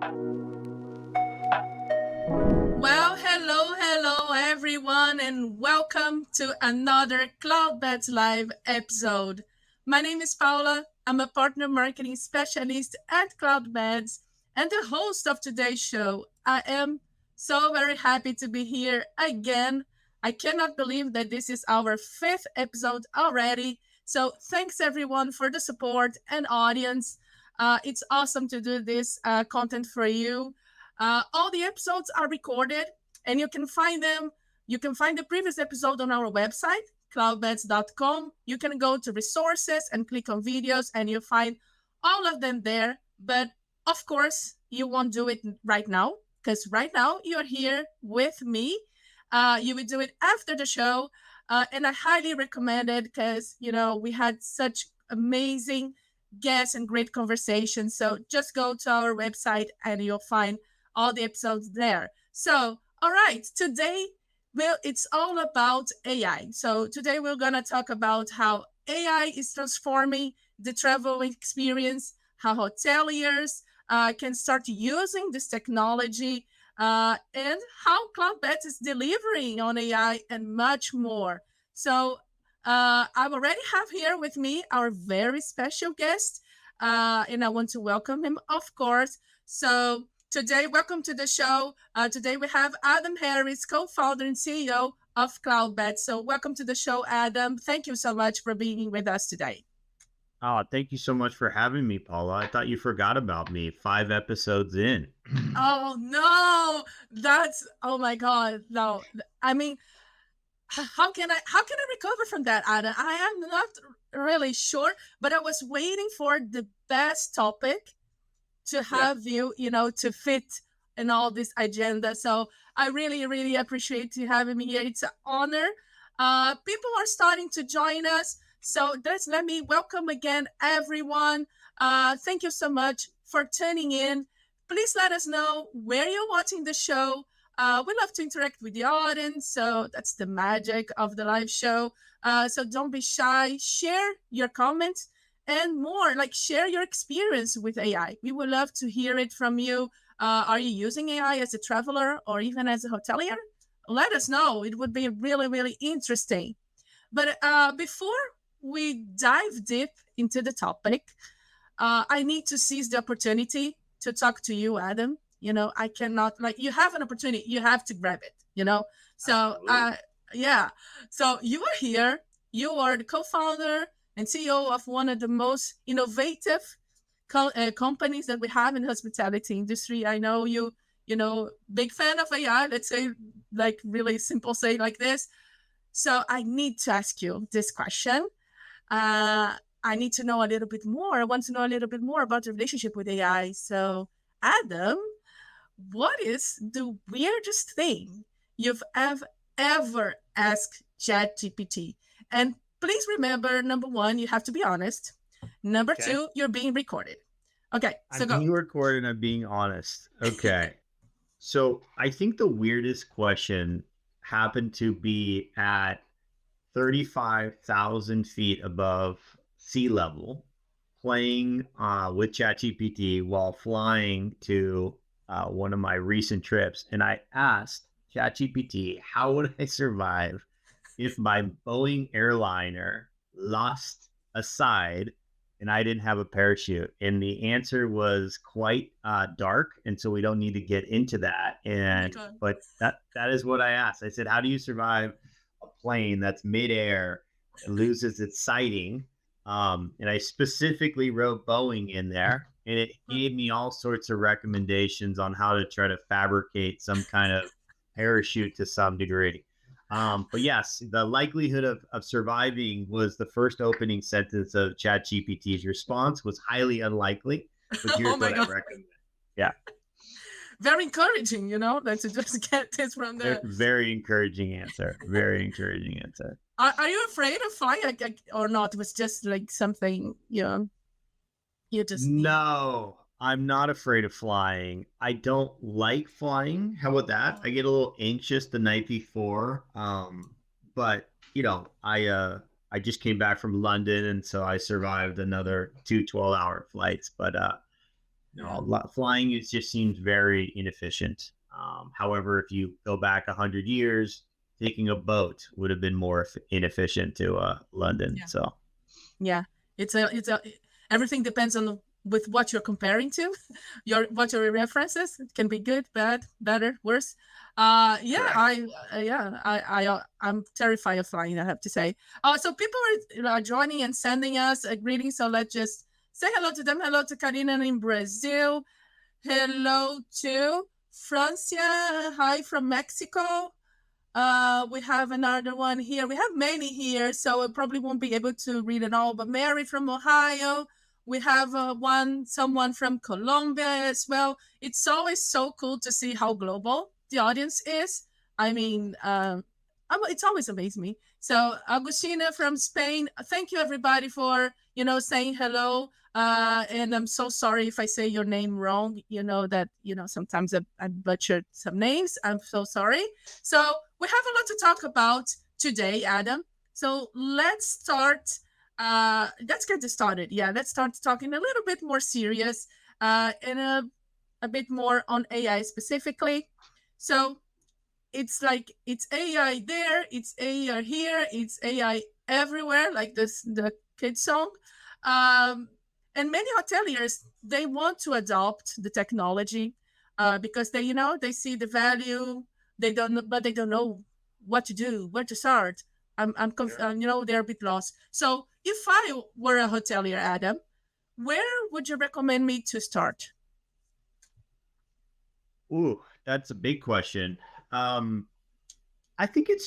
Well, hello, everyone, and welcome to another Cloudbeds Live episode. My name is Paula. I'm a partner marketing specialist at Cloudbeds and the host of today's show. I am so very happy to be here again. I cannot believe that this is our fifth episode already. So, thanks everyone for the support and audience. It's awesome to do this content for you. All the episodes are recorded and you can find them. You can find the previous episode on our website, cloudbeds.com. You can go to resources and click on videos and you'll find all of them there. But of course, you won't do it right now because right now you're here with me. You will do it after the show. And I highly recommend it because, we had such amazing guests and great conversations. So just go to our website and you'll find all the episodes there. So, all right, today, it's all about AI. So today we're going to talk about how AI is transforming the travel experience, how hoteliers can start using this technology, and how Cloudbeds is delivering on AI and much more. So I already have here with me our very special guest, and I want to welcome him, of course. So today, welcome to the show. Today we have Adam Harris, co-founder and CEO of Cloudbeds. So welcome to the show, Adam. Thank you so much for being with us today. Oh, thank you so much for having me, Paula. I thought you forgot about me 5 episodes in. Oh, no, oh my God. No, I mean, how can I recover from that, Adam? I am not really sure, but I was waiting for the best topic to have you, to fit in all this agenda. So I really, really appreciate you having me here. It's an honor. People are starting to join us. So let me welcome again, everyone. Thank you so much for tuning in. Please let us know where you're watching the show. We love to interact with the audience. So that's the magic of the live show. So don't be shy. Share your comments and more, like share your experience with AI. We would love to hear it from you. Are you using AI as a traveler or even as a hotelier? Let us know. It would be really, really interesting. But before we dive deep into the topic, I need to seize the opportunity to talk to you, Adam. I cannot, you have an opportunity, you have to grab it, So, yeah. So you are here, you are the co-founder and CEO of one of the most innovative companies that we have in the hospitality industry. I know you, big fan of AI, let's say, like really simple say like this. So I need to ask you this question. I need to know a little bit more. I want to know a little bit more about the relationship with AI. So, Adam, what is the weirdest thing you've ever asked ChatGPT? And please remember, number one, you have to be honest. Number two, you're being recorded. Okay, so I'm being recorded. I'm being honest. Okay. So I think the weirdest question happened to be at 35,000 feet above sea level, playing with ChatGPT while flying to one of my recent trips. And I asked ChatGPT, how would I survive if my Boeing airliner lost a side and I didn't have a parachute? And the answer was quite dark, and so we don't need to get into that. And but that is what I asked. I said, how do you survive a plane that's midair and loses its sighting? And I specifically wrote Boeing in there, and it gave me all sorts of recommendations on how to try to fabricate some kind of parachute to some degree. But yes, the likelihood of surviving was the first opening sentence of ChatGPT's response was highly unlikely. But here's what I recommend. Yeah. Very encouraging, let's just get this from there. Very encouraging answer. Very encouraging answer. Are you afraid of flying or not? It was just like something, you just... No, I'm not afraid of flying. I don't like flying. How about that? I get a little anxious the night before. But I just came back from London, and so I survived another 2 12-hour flights. But Yeah. Flying just seems very inefficient. However, if you go back 100 years, taking a boat would have been more inefficient to London. Yeah. So Yeah. It's a everything depends on with what you're comparing to, what your references. It can be good, bad, better, worse. Yeah, correct. I'm terrified of flying, I have to say. So people are joining and sending us a greeting. So let's just say hello to them. Hello to Karina in Brazil. Hello to Francia. Hi from Mexico. We have another one here. We have many here, so I probably won't be able to read it all. But Mary from Ohio. We have someone from Colombia as well. It's always so cool to see how global the audience is. I mean, it's always amazed me. So Agustina from Spain. Thank you everybody for saying hello. And I'm so sorry if I say your name wrong. You know that sometimes I butchered some names. I'm so sorry. So we have a lot to talk about today, Adam. So let's start. Let's get this started. Yeah, let's start talking a little bit more serious and a bit more on AI specifically. So it's AI there, it's AI here, it's AI everywhere, like the kid song. Um, and many hoteliers, they want to adopt the technology because they see the value. They don't know, but they don't know what to do, where to start. They're a bit lost. So if I were a hotelier, Adam, where would you recommend me to start? Ooh, that's a big question. Um, I think it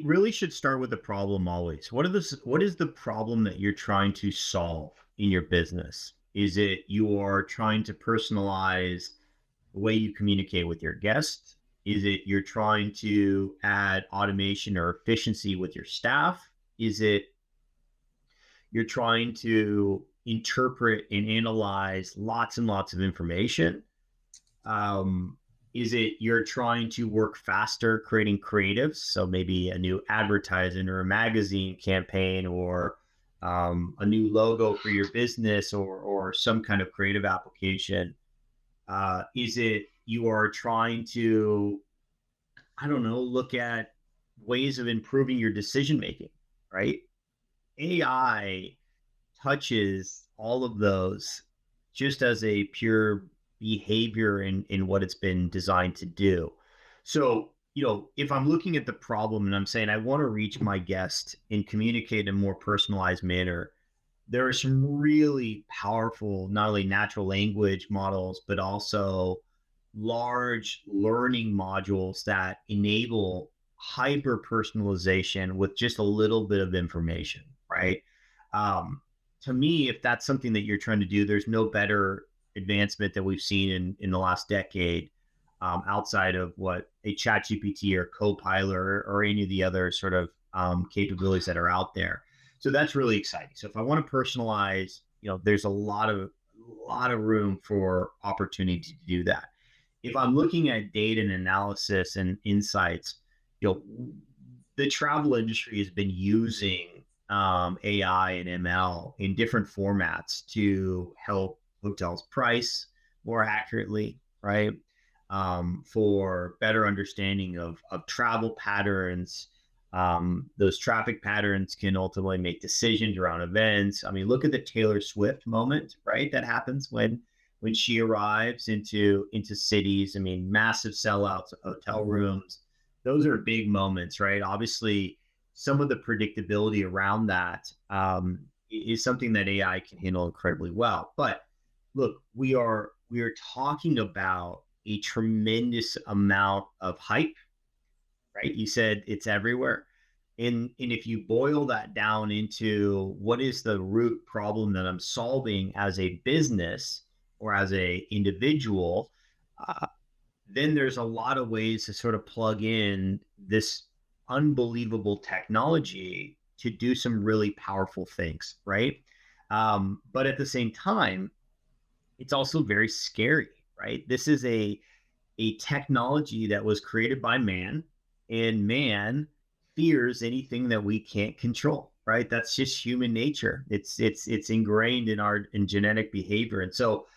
really should start with the problem always. What is the problem that you're trying to solve in your business? Is it you're trying to personalize the way you communicate with your guests? Is it you're trying to add automation or efficiency with your staff? Is it you're trying to interpret and analyze lots and lots of information? Um, is it you're trying to work faster creating creatives? So maybe a new advertising or a magazine campaign or a new logo for your business or some kind of creative application? Is it you are trying to, I don't know, look at ways of improving your decision making, right? AI touches all of those just as a pure behavior in what it's been designed to do. So, if I'm looking at the problem and I'm saying I want to reach my guest and communicate in a more personalized manner, there are some really powerful, not only natural language models, but also large learning modules that enable hyper personalization with just a little bit of information, right? Um, to me, if that's something that you're trying to do, there's no better advancement that we've seen in the last decade outside of what a chat GPT or Copilot or any of the other sort of capabilities that are out there. So that's really exciting. So if I want to personalize, there's a lot of room for opportunity to do that. If I'm looking at data and analysis and insights, you know, the travel industry has been using AI and ML in different formats to help hotels price more accurately, right? For better understanding of travel patterns. Those traffic patterns can ultimately make decisions around events. I mean, look at the Taylor Swift moment, right? That happens when she arrives into cities. I mean, massive sellouts of hotel rooms. Those are big moments, right? Obviously, some of the predictability around that is something that AI can handle incredibly well. But look, we are talking about a tremendous amount of hype, right? You said it's everywhere. And if you boil that down into what is the root problem that I'm solving as a business or as a individual, uh, then there's a lot of ways to sort of plug in this unbelievable technology to do some really powerful things, right? But at the same time, it's also very scary, right? This is a technology that was created by man, and man fears anything that we can't control, right? That's just human nature. It's ingrained in our in genetic behavior. And so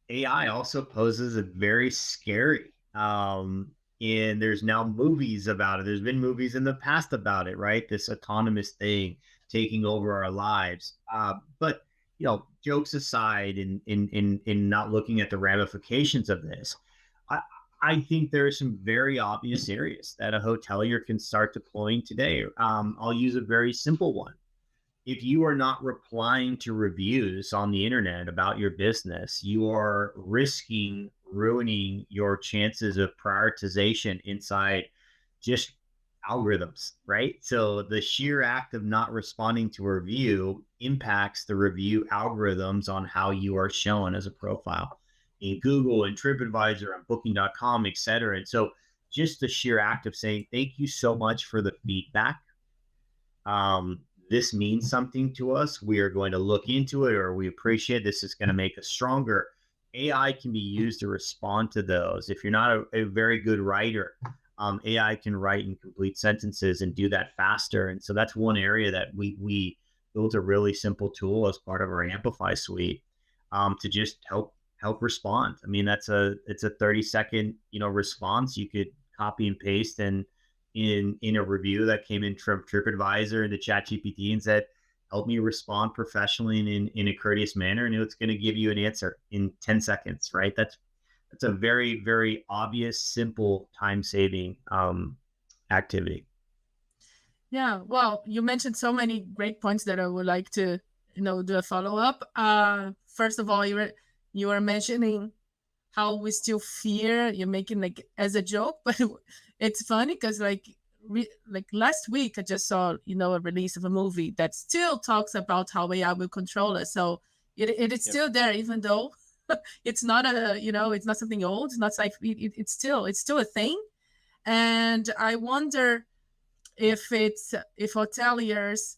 AI also poses a very scary. And there's now movies about it. There's been movies in the past about it, right? This autonomous thing taking over our lives. But jokes aside, in not looking at the ramifications of this, I, I think there are some very obvious areas that a hotelier can start deploying today. I'll use a very simple one. If you are not replying to reviews on the internet about your business, you are risking ruining your chances of prioritization inside just algorithms, right? So the sheer act of not responding to a review impacts the review algorithms on how you are shown as a profile in Google and TripAdvisor and Booking.com, et cetera. And so just the sheer act of saying, thank you so much for the feedback. This means something to us. We are going to look into it, or we appreciate this is going to make us stronger. AI can be used to respond to those. If you're not a very good writer, AI can write in complete sentences and do that faster. And so that's one area that we built a really simple tool as part of our Amplify suite, to just help respond. I mean, it's a 30-second response. You could copy and paste and in a review that came in from TripAdvisor into ChatGPT and said, help me respond professionally and in a courteous manner, and it's going to give you an answer in 10 seconds, right? That's a very, very obvious, simple, time-saving activity. Yeah, well, you mentioned so many great points that I would like to, do a follow-up. First of all, you were mentioning how we still fear, you're making like as a joke, but it's funny because like last week I just saw a release of a movie that still talks about how AI will control us. So it is still there, even though it's not it's not something old. It's not like it's still a thing. And I wonder if hoteliers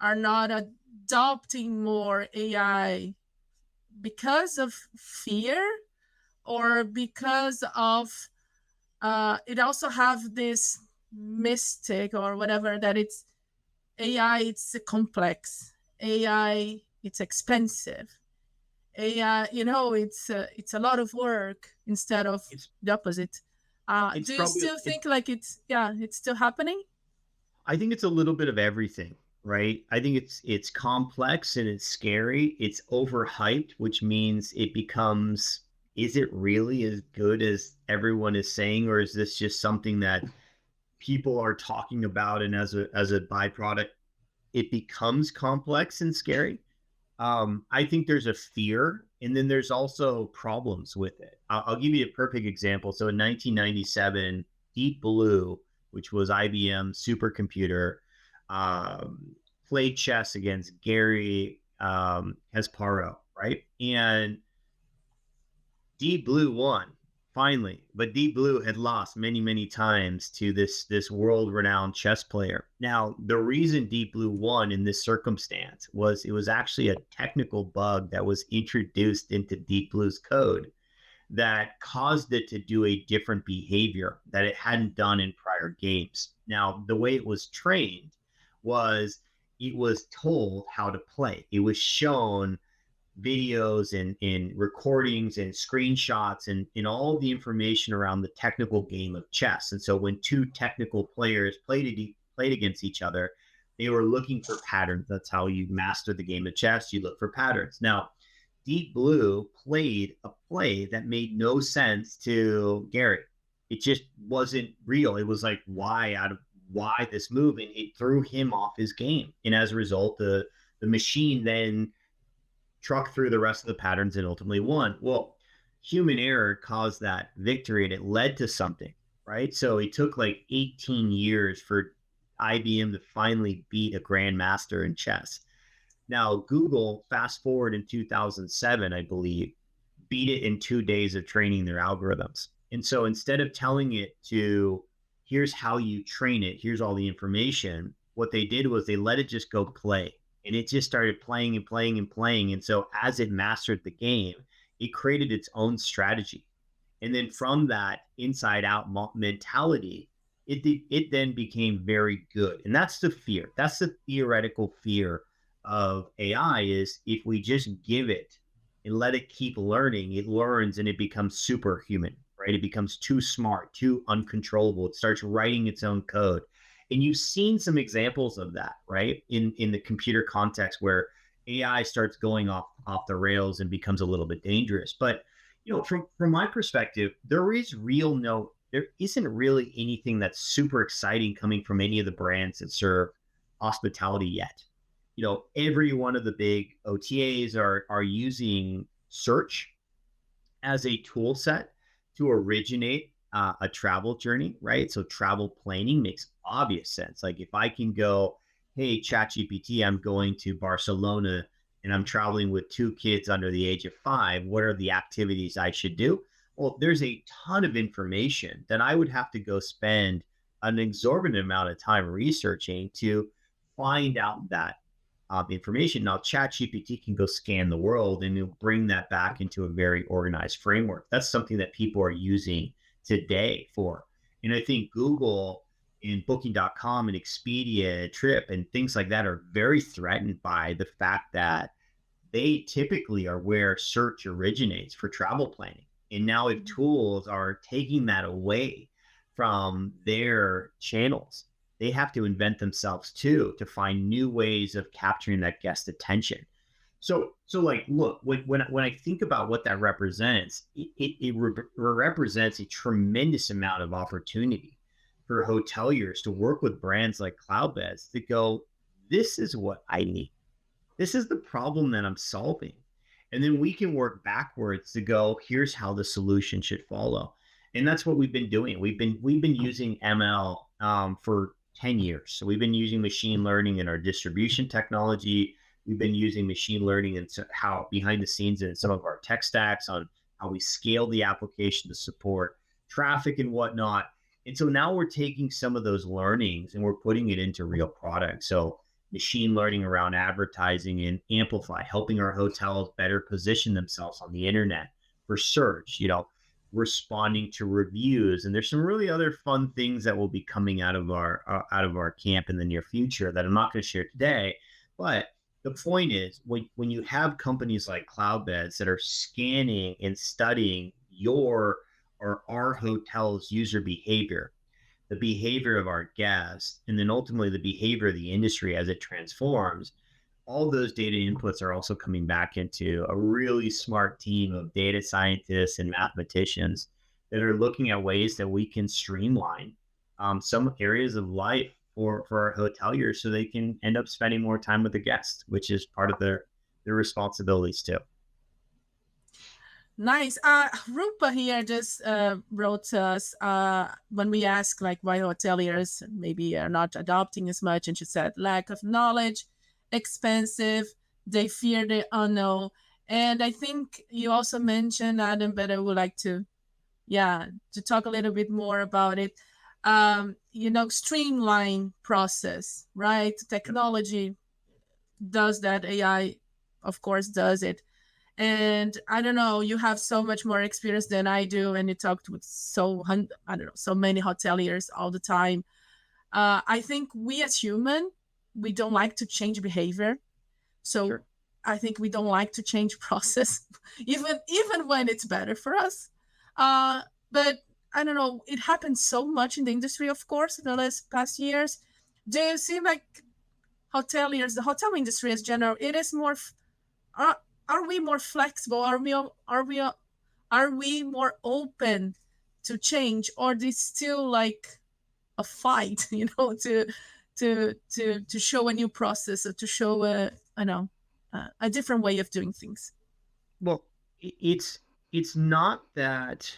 are not adopting more AI because of fear, or because of it also have this mystic or whatever, that it's AI, it's complex, AI, it's expensive, AI, it's a lot of work instead of It's the opposite. it's Do you probably still think like it's still happening? I think it's a little bit of everything, right? I think it's complex and it's scary. It's overhyped, which means it becomes, is it really as good as everyone is saying, or is this just something that people are talking about, and as a byproduct it becomes complex and scary? I think there's a fear, and then there's also problems with it. I'll give you a perfect example. So in 1997, Deep Blue, which was IBM's supercomputer, played chess against Gary Kasparov, right? And Deep Blue won finally, but Deep Blue had lost many, many times to this world renowned chess player. Now, the reason Deep Blue won in this circumstance was it was actually a technical bug that was introduced into Deep Blue's code that caused it to do a different behavior that it hadn't done in prior games. Now, the way it was trained was it was told how to play. It was shown videos and recordings and screenshots and all the information around the technical game of chess. And so when two technical players played against each other, they were looking for patterns. That's how you master the game of chess. You look for patterns. Now, Deep Blue played a play that made no sense to Gary. It just wasn't real. It was like, why this move? And it threw him off his game. And as a result, the machine then trucked through the rest of the patterns and ultimately won. Well, human error caused that victory, and it led to something, right? So it took like 18 years for IBM to finally beat a grandmaster in chess. Now, Google, fast forward in 2007, I believe, beat it in 2 days of training their algorithms. And so instead of telling it to, here's how you train it, here's all the information, what they did was they let it just go play. And it just started playing and playing and playing. And so as it mastered the game, it created its own strategy. And then from that inside out mentality, it then became very good. And that's the fear. That's the theoretical fear of AI, is if we just give it and let it keep learning, it learns and it becomes superhuman, right? It becomes too smart, too uncontrollable. It starts writing its own code. And you've seen some examples of that, right? In the computer context where AI starts going off the rails and becomes a little bit dangerous. But from my perspective, there isn't really anything that's super exciting coming from any of the brands that serve hospitality yet. Every one of the big OTAs are using search as a tool set to originate a travel journey, right? So travel planning makes obvious sense. Like if I can go, hey, ChatGPT, I'm going to Barcelona and I'm traveling with two kids under the age of 5. What are the activities I should do? Well, there's a ton of information that I would have to go spend an exorbitant amount of time researching to find out that information. Now, ChatGPT can go scan the world and it'll bring that back into a very organized framework. That's something that people are using today for. And I think Google and Booking.com and Expedia, Trip, and things like that are very threatened by the fact that they typically are where search originates for travel planning. And now, if tools are taking that away from their channels, they have to invent themselves too to find new ways of capturing that guest attention. So like, look, when I think about what that represents, it represents a tremendous amount of opportunity for hoteliers to work with brands like Cloudbeds to go, this is what I need. This is the problem that I'm solving. And then we can work backwards to go, here's how the solution should follow. And that's what we've been doing. We've been using ML for 10 years. So we've been using machine learning in our distribution technology. We've been using machine learning and how behind the scenes in some of our tech stacks on how we scale the application to support traffic and whatnot. And so now we're taking some of those learnings and we're putting it into real products. So machine learning around advertising and Amplify, helping our hotels better position themselves on the internet for search, responding to reviews. And there's some really other fun things that will be coming out of our camp in the near future that I'm not going to share today. But the point is, when you have companies like Cloudbeds that are scanning and studying your or our hotel's user behavior, the behavior of our guests, and then ultimately the behavior of the industry as it transforms, all those data inputs are also coming back into a really smart team of data scientists and mathematicians that are looking at ways that we can streamline some areas of life for our hoteliers so they can end up spending more time with the guests, which is part of their responsibilities too. Nice. Rupa here just wrote us when we asked like why hoteliers maybe are not adopting as much, and she said lack of knowledge, expensive, they fear the unknown. And I think you also mentioned, Adam, but I would like to talk a little bit more about it. Streamline process, right? Technology does that. AI, of course, does it. And I don't know, you have so much more experience than I do, and you talked with so many hoteliers all the time. I think we as human, we don't like to change behavior. So sure. I think we don't like to change process, even when it's better for us. But I don't know, it happens so much in the industry, of course, in the past years. Do you see like hoteliers, the hotel industry as general, it is more, are we more flexible? Are we more open to change, or is still like a fight, to show a new process or to show a different way of doing things? Well, it's not that.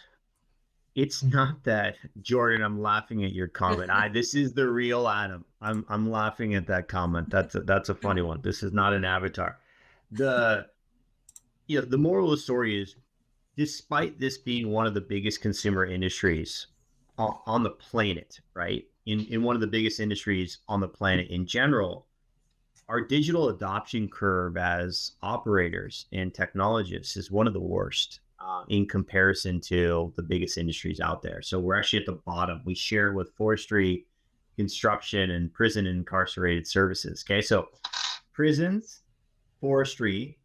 It's not that, Jordan. I'm laughing at your comment. This is the real Adam. I'm laughing at that comment. That's a funny one. This is not an avatar. The moral of the story is, despite this being one of the biggest consumer industries on the planet, right? In one of the biggest industries on the planet in general, our digital adoption curve as operators and technologists is one of the worst in comparison to the biggest industries out there. So we're actually at the bottom. We share with forestry, construction, and prison and incarcerated services. Okay, so prisons, forestry,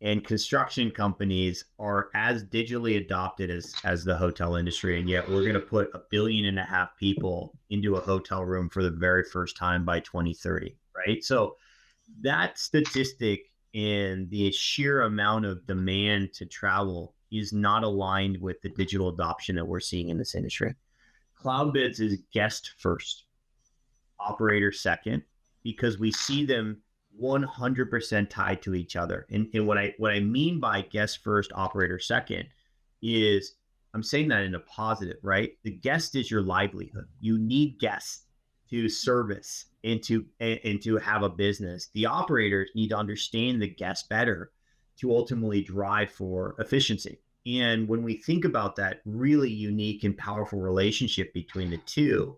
and construction companies are as digitally adopted as the hotel industry, and yet we're going to put 1.5 billion people into a hotel room for the very first time by 2030, right? So that statistic and the sheer amount of demand to travel is not aligned with the digital adoption that we're seeing in this industry. Cloudbeds is guest first, operator second, because we see them 100% tied to each other. And what I mean by guest first, operator second is I'm saying that in a positive, right? The guest is your livelihood. You need guests to service and to have a business. The operators need to understand the guest better to ultimately drive for efficiency. And when we think about that really unique and powerful relationship between the two,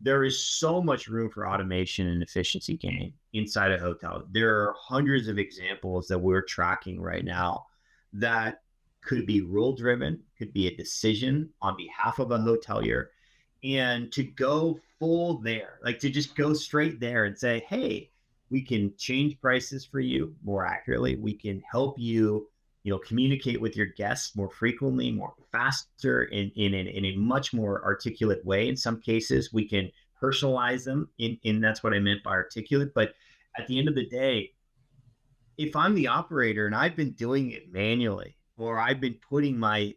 there is so much room for automation and efficiency gain inside a hotel. There are hundreds of examples that we're tracking right now that could be rule driven, could be a decision on behalf of a hotelier, and to go full there, like to just go straight there and say, hey, we can change prices for you more accurately. We can help you, communicate with your guests more frequently, more faster, in a much more articulate way. In some cases, we can personalize them, and that's what I meant by articulate. But at the end of the day, if I'm the operator and I've been doing it manually, or I've been putting my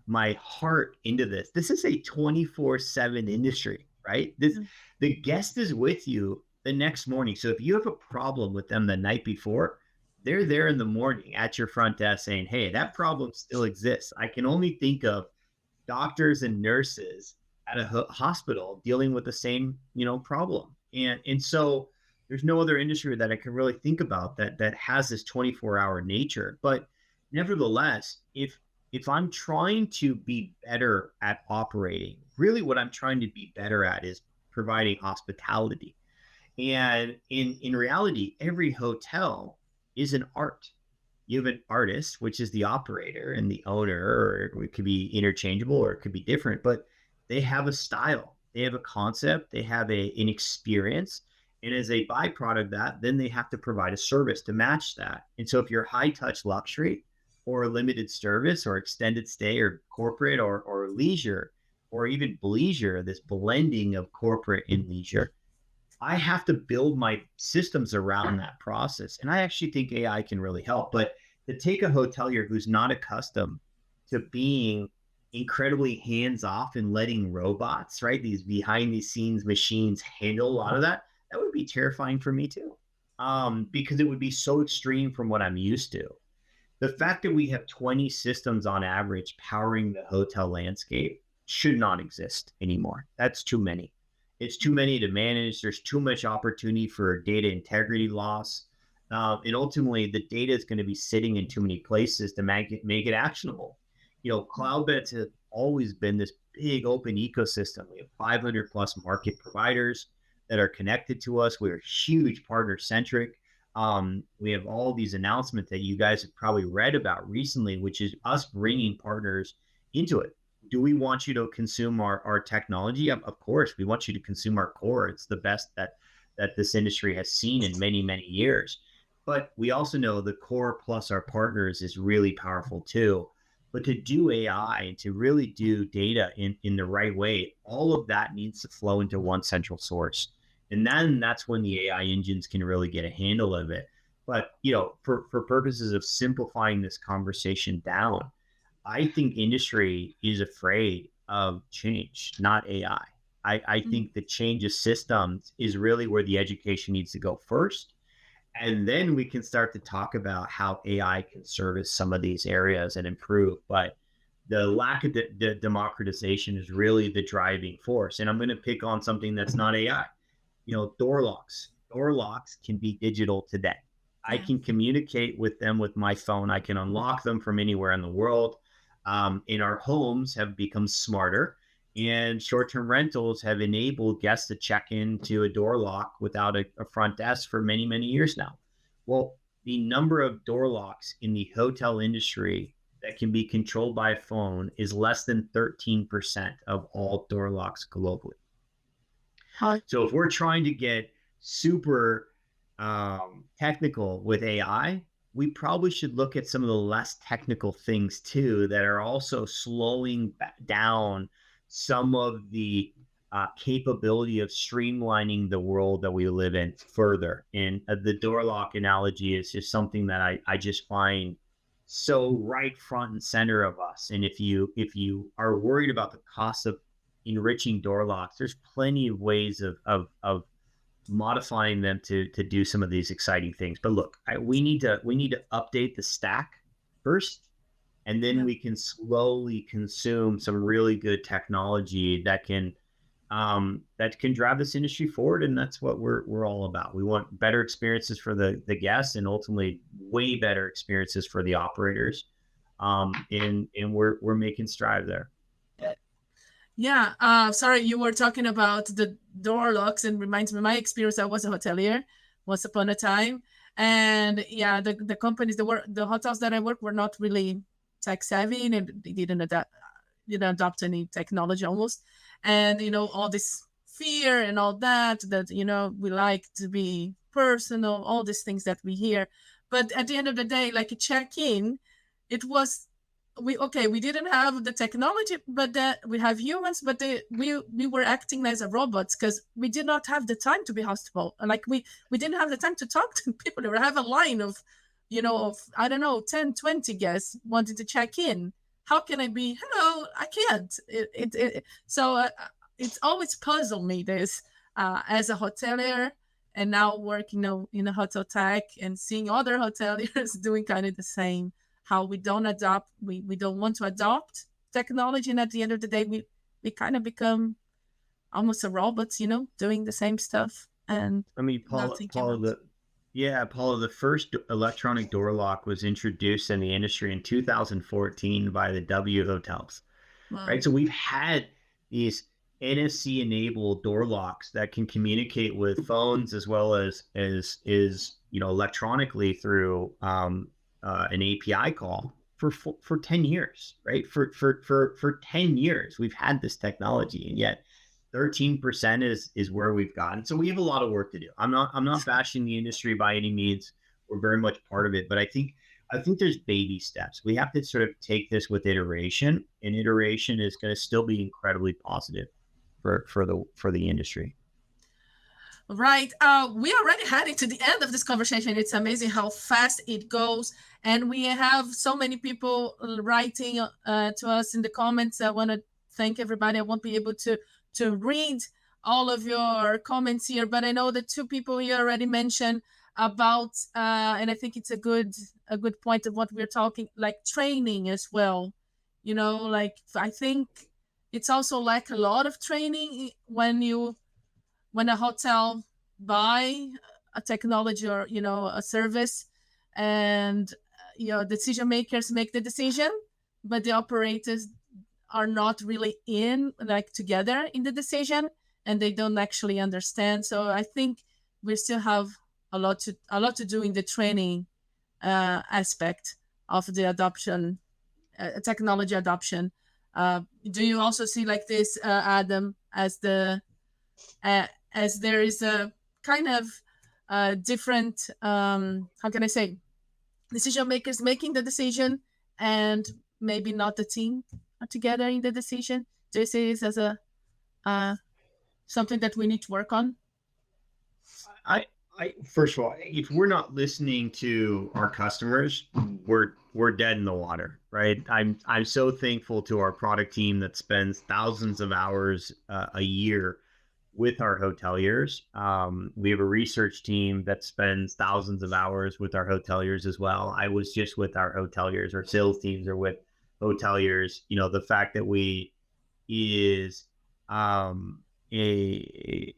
my heart into this. This is a 24/7 industry, right? The guest is with you the next morning. So if you have a problem with them the night before, they're there in the morning at your front desk saying, "Hey, that problem still exists." I can only think of doctors and nurses at a hospital dealing with the same, problem. And so there's no other industry that I can really think about that has this 24-hour nature. But nevertheless, if I'm trying to be better at operating, really what I'm trying to be better at is providing hospitality. And in reality, every hotel is an art. You have an artist, which is the operator and the owner, or it could be interchangeable or it could be different, but they have a style, they have a concept, they have an experience. And as a byproduct of that, then they have to provide a service to match that. And so if you're high touch luxury or limited service or extended stay or corporate or leisure or even bleisure, this blending of corporate and leisure, I have to build my systems around that process. And I actually think AI can really help. But to take a hotelier who's not accustomed to being incredibly hands off and letting robots, right, these behind the scenes machines handle a lot of that, that would be terrifying for me too. Because it would be so extreme from what I'm used to. The fact that we have 20 systems on average powering the hotel landscape should not exist anymore. That's too many. It's too many to manage. There's too much opportunity for data integrity loss. And ultimately, the data is going to be sitting in too many places to make it actionable. Cloudbeds have always been this big open ecosystem. We have 500 plus market providers that are connected to us. We're huge partner centric. We have all these announcements that you guys have probably read about recently, which is us bringing partners into it. Do we want you to consume our technology? Of course, we want you to consume our core. It's the best that this industry has seen in many, many years. But we also know the core plus our partners is really powerful too. But to do AI and to really do data in the right way, all of that needs to flow into one central source. And then that's when the AI engines can really get a handle of it. But, for purposes of simplifying this conversation down, I think industry is afraid of change, not AI. I think the change of systems is really where the education needs to go first. And then we can start to talk about how AI can service some of these areas and improve. But the lack of the democratization is really the driving force. And I'm going to pick on something that's not AI. Door locks. Door locks can be digital today. I can communicate with them with my phone. I can unlock them from anywhere in the world. And our homes have become smarter, and short-term rentals have enabled guests to check into a door lock without a front desk for many, many years now. Well, the number of door locks in the hotel industry that can be controlled by a phone is less than 13% of all door locks globally. So if we're trying to get super technical with AI, we probably should look at some of the less technical things too that are also slowing down some of the capability of streamlining the world that we live in further. And the door lock analogy is just something that I just find so right front and center of us. And if you are worried about the cost of enriching door locks, there's plenty of ways of modifying them to do some of these exciting things. But look, we need to update the stack first, and then Yeah. we can slowly consume some really good technology that can drive this industry forward. And that's what we're all about. We want better experiences for the guests, and ultimately way better experiences for the operators. And we're making strive there. Yeah. Sorry, you were talking about the door locks, and reminds me of my experience. I was a hotelier once upon a time. And yeah, the companies, the hotels that I worked were not really tech savvy, and they didn't adopt any technology almost. And all this fear and all that we like to be personal, all these things that we hear. But at the end of the day, like a check-in, it was we didn't have the technology, but that we have humans, but we were acting as a robots because we did not have the time to be hospitable. Like we didn't have the time to talk to people. We have a line of I don't know, 10, 20 guests wanting to check in. How can I be hello? I can't. So it's always puzzled me this as a hotelier, and now working in a hotel tech and seeing other hoteliers doing kind of the same. How we don't want to adopt technology, and at the end of the day, we kind of become almost a robots, doing the same stuff and I mean, not Paula, thinking Paula, about. Paula, the first electronic door lock was introduced in the industry in 2014 by the W Hotels, right? Wow. So we've had these NFC enabled door locks that can communicate with phones as well as electronically through an API call for 10 years, right? For 10 years, we've had this technology, and yet 13% is where we've gotten. So we have a lot of work to do. I'm not bashing the industry by any means. We're very much part of it, but I think there's baby steps. We have to sort of take this with iteration, and iteration is going to still be incredibly positive for the industry. Right. We are already heading to the end of this conversation. It's amazing how fast it goes. And we have so many people writing to us in the comments. I want to thank everybody. I won't be able to read all of your comments here, but I know the two people here already mentioned about, and I think it's a good point of what we're talking, like training as well. Like I think it's also like a lot of training when a hotel buy a technology or a service, and decision makers make the decision, but the operators are not really in like together in the decision, and they don't actually understand. So I think we still have a lot to do in the training aspect of the adoption, technology adoption. Do you also see like this, Adam, as there is a kind of different, how can I say, decision makers making the decision, and maybe not the team are together in the decision? Do you see this as a uh, something that we need to work on? I, first of all, if we're not listening to our customers, we're dead in the water, right? I'm so thankful to our product team that spends thousands of hours a year with our hoteliers. We have a research team that spends thousands of hours with our hoteliers as well. I was just with our hoteliers. Our sales teams are with hoteliers. The fact that is a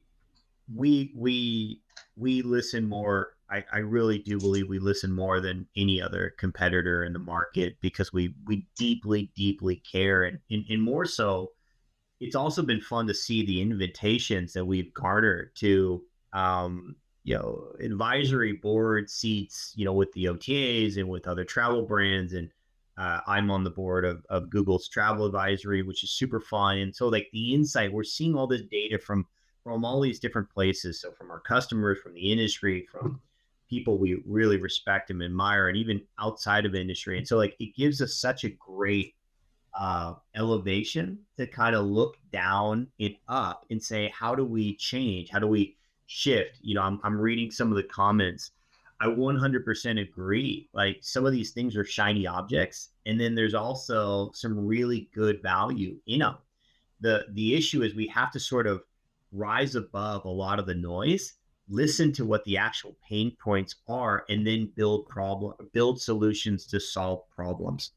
we listen more. I really do believe we listen more than any other competitor in the market, because we deeply care, and more so, it's also been fun to see the invitations that we've garnered to advisory board seats, with the OTAs and with other travel brands. And I'm on the board of Google's travel advisory, which is super fun. And so like the insight, we're seeing all this data from all these different places. So from our customers, from the industry, from people we really respect and admire, and even outside of industry. And so like it gives us such a great elevation to kind of look down and up and say, how do we change? How do we shift? You know, I'm reading some of the comments. I 100% agree. Like some of these things are shiny objects, and then there's also some really good value in them. The issue is we have to sort of rise above a lot of the noise, listen to what the actual pain points are, and then build solutions to solve problems.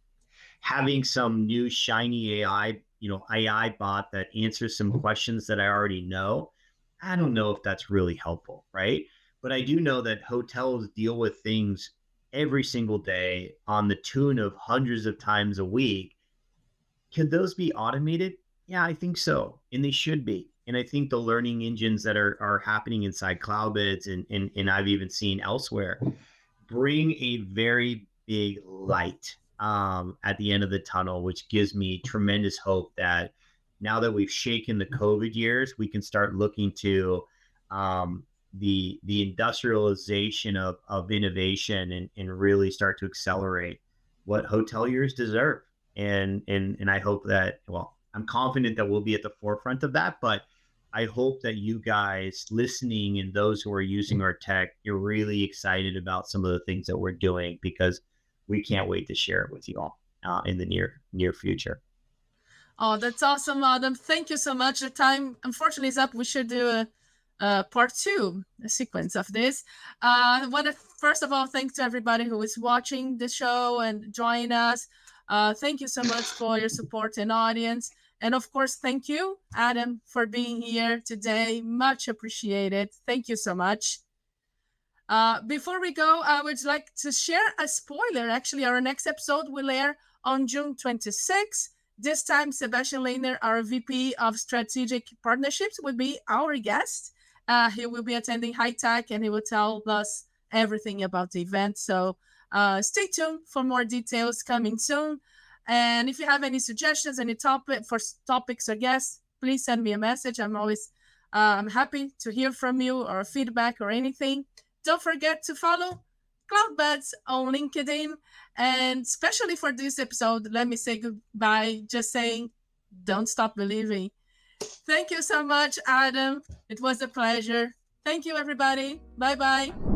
Having some new shiny AI, AI bot that answers some questions that I already know, I don't know if that's really helpful, right? But I do know that hotels deal with things every single day on the tune of hundreds of times a week. Could those be automated? Yeah, I think so. And they should be. And I think the learning engines that are happening inside Cloudbeds and I've even seen elsewhere bring a very big light at the end of the tunnel, which gives me tremendous hope that now that we've shaken the COVID years, we can start looking to the industrialization of innovation and really start to accelerate what hoteliers deserve. And I hope that, well, I'm confident that we'll be at the forefront of that, but I hope that you guys listening and those who are using our tech, you're really excited about some of the things that we're doing, because we can't wait to share it with you all in the near future. Oh, that's awesome, Adam. Thank you so much. The time, unfortunately, is up. We should do a part two, a sequence of this. I want to, first of all, thank to everybody who is watching the show and join us. Thank you so much for your support and audience. And of course, thank you, Adam, for being here today. Much appreciated. Thank you so much. Before we go, I would like to share a spoiler. Actually, our next episode will air on June 26th. This time, Sebastian Lehner, our VP of Strategic Partnerships, will be our guest. He will be attending High Tech, and he will tell us everything about the event. So stay tuned for more details coming soon. And if you have any suggestions, any topics or guests, please send me a message. I'm always happy to hear from you, or feedback or anything. Don't forget to follow Cloudbeds on LinkedIn. And especially for this episode, let me say goodbye, just saying, don't stop believing. Thank you so much, Adam. It was a pleasure. Thank you, everybody. Bye-bye.